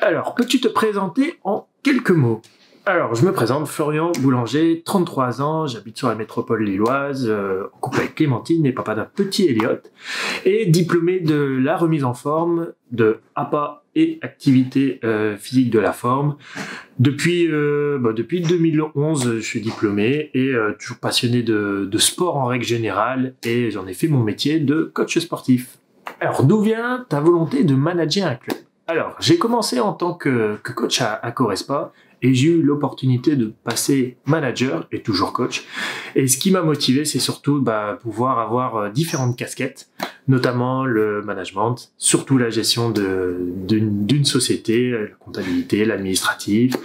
Alors, peux-tu te présenter en quelques mots? Alors, je me présente, Florian Boulanger, 33 ans, j'habite sur la métropole lilloise, en couple avec Clémentine et papa d'un petit Elliot, et diplômé de la remise en forme, de APA et activité physique de la forme. Depuis 2011, je suis diplômé et toujours passionné de sport en règle générale, et j'en ai fait mon métier de coach sportif. Alors, d'où vient ta volonté de manager un club? Alors, j'ai commencé en tant que coach à Corespa et j'ai eu l'opportunité de passer manager et toujours coach. Et ce qui m'a motivé, c'est surtout pouvoir avoir différentes casquettes, notamment le management, surtout la gestion d'une société, la comptabilité, l'administratif,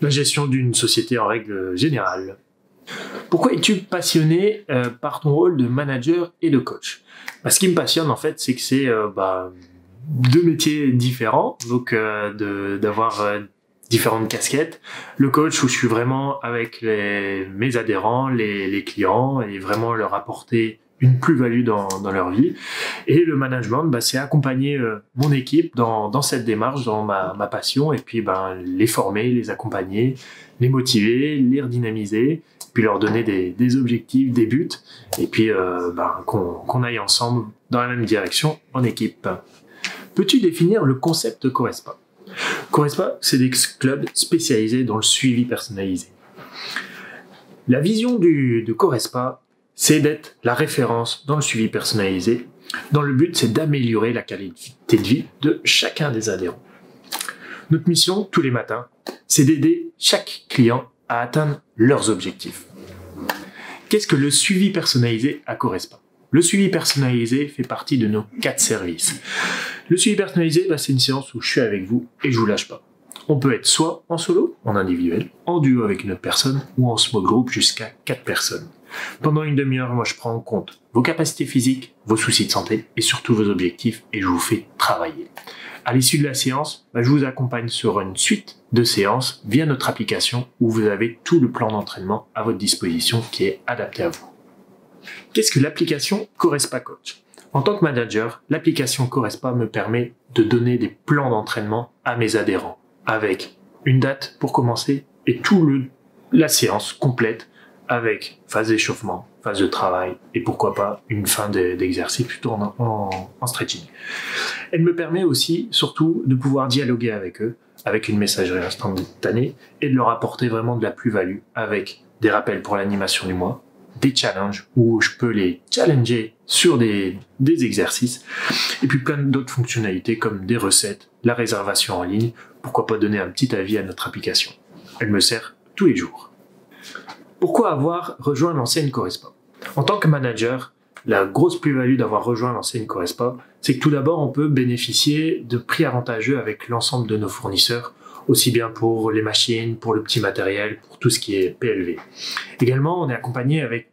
la gestion d'une société en règle générale. Pourquoi es-tu passionné par ton rôle de manager et de coach? Ce qui me passionne en fait, c'est que c'est deux métiers différents, donc d'avoir différentes casquettes. Le coach où je suis vraiment avec mes adhérents, les clients, et vraiment leur apporter une plus-value dans leur vie. Et le management, c'est accompagner mon équipe dans cette démarche, dans ma passion, et puis les former, les accompagner, les motiver, les redynamiser, puis leur donner des objectifs, des buts, et puis qu'on aille ensemble dans la même direction en équipe. Peux-tu définir le concept Corespa? Corespa, c'est des clubs spécialisés dans le suivi personnalisé. La vision de Corespa, c'est d'être la référence dans le suivi personnalisé, dont le but, c'est d'améliorer la qualité de vie de chacun des adhérents. Notre mission, tous les matins, c'est d'aider chaque client à atteindre leurs objectifs. Qu'est-ce que le suivi personnalisé à Corespa? Le suivi personnalisé fait partie de nos 4 services. Le suivi personnalisé, c'est une séance où je suis avec vous et je vous lâche pas. On peut être soit en solo, en individuel, en duo avec une autre personne ou en small group jusqu'à 4 personnes. Pendant une demi-heure, moi je prends en compte vos capacités physiques, vos soucis de santé et surtout vos objectifs et je vous fais travailler. À l'issue de la séance, je vous accompagne sur une suite de séances via notre application où vous avez tout le plan d'entraînement à votre disposition qui est adapté à vous. Qu'est-ce que l'application Corespa Coach? En tant que manager, l'application Corespa me permet de donner des plans d'entraînement à mes adhérents avec une date pour commencer et la séance complète avec phase d'échauffement, phase de travail et pourquoi pas une fin d'exercice plutôt en stretching. Elle me permet aussi surtout de pouvoir dialoguer avec eux avec une messagerie instantanée et de leur apporter vraiment de la plus-value avec des rappels pour l'animation du mois, des challenges où je peux les challenger sur des exercices et puis plein d'autres fonctionnalités comme des recettes, la réservation en ligne, pourquoi pas donner un petit avis à notre application. Elle me sert tous les jours. Pourquoi avoir rejoint l'enseigne Corespa? En tant que manager, la grosse plus-value d'avoir rejoint l'enseigne Corespa, c'est que tout d'abord on peut bénéficier de prix avantageux avec l'ensemble de nos fournisseurs, aussi bien pour les machines, pour le petit matériel, pour tout ce qui est PLV. Également, on est accompagné avec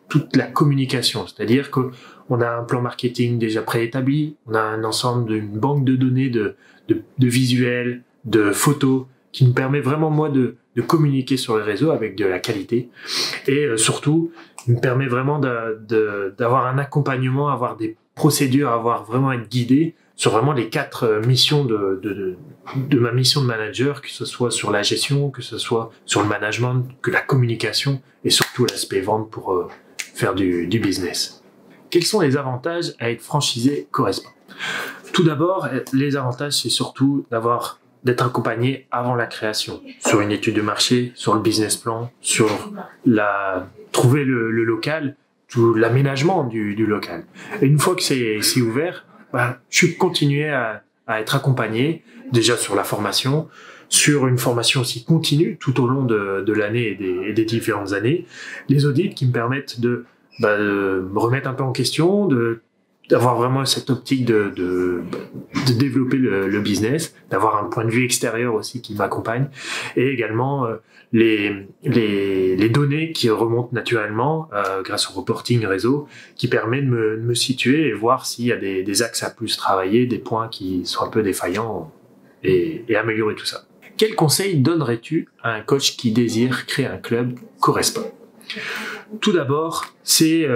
toute la communication, c'est-à-dire qu'on a un plan marketing déjà préétabli, on a un ensemble d'une banque de données de visuels, de photos, qui me permet vraiment, moi, de communiquer sur les réseaux avec de la qualité. Et surtout, il me permet vraiment d'avoir un accompagnement, avoir des procédures, avoir vraiment être guidé sur vraiment les 4 missions de ma mission de manager, que ce soit sur la gestion, que ce soit sur le management, que la communication et surtout l'aspect vente pour faire du business. Quels sont les avantages à être franchisé Corespa? Tout d'abord, les avantages, c'est surtout d'être accompagné avant la création, sur une étude de marché, sur le business plan, sur trouver le local, tout l'aménagement du local. Et une fois que c'est ouvert, je suis continué à être accompagné, déjà sur la formation, sur une formation aussi continue tout au long de l'année et des différentes années, les audits qui me permettent de me remettre un peu en question, d'avoir vraiment cette optique de développer le business, d'avoir un point de vue extérieur aussi qui m'accompagne, et également les données qui remontent naturellement grâce au reporting réseau, qui permet de me situer et voir s'il y a des axes à plus travailler, des points qui sont un peu défaillants, et améliorer tout ça. Quel conseil donnerais-tu à un coach qui désire créer un club Corespa? Tout d'abord, c'est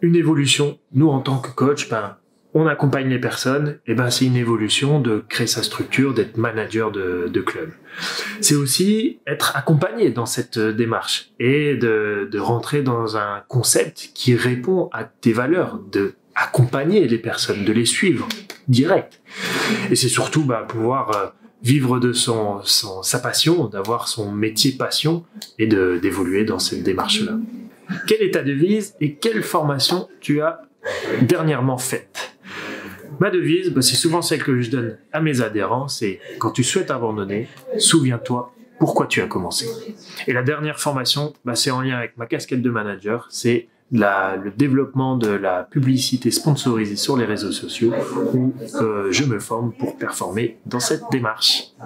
une évolution. Nous, en tant que coach, on accompagne les personnes, et ben c'est une évolution de créer sa structure, d'être manager de club. C'est aussi être accompagné dans cette démarche et de rentrer dans un concept qui répond à tes valeurs, de accompagner les personnes, de les suivre direct. Et c'est surtout pouvoir vivre de sa passion, d'avoir son métier passion et d'évoluer dans cette démarche-là. Quelle est ta devise et quelle formation tu as dernièrement faite? Ma devise, c'est souvent celle que je donne à mes adhérents, c'est quand tu souhaites abandonner, souviens-toi pourquoi tu as commencé. Et la dernière formation, c'est en lien avec ma casquette de manager, c'est le développement de la publicité sponsorisée sur les réseaux sociaux où je me forme pour performer dans cette démarche.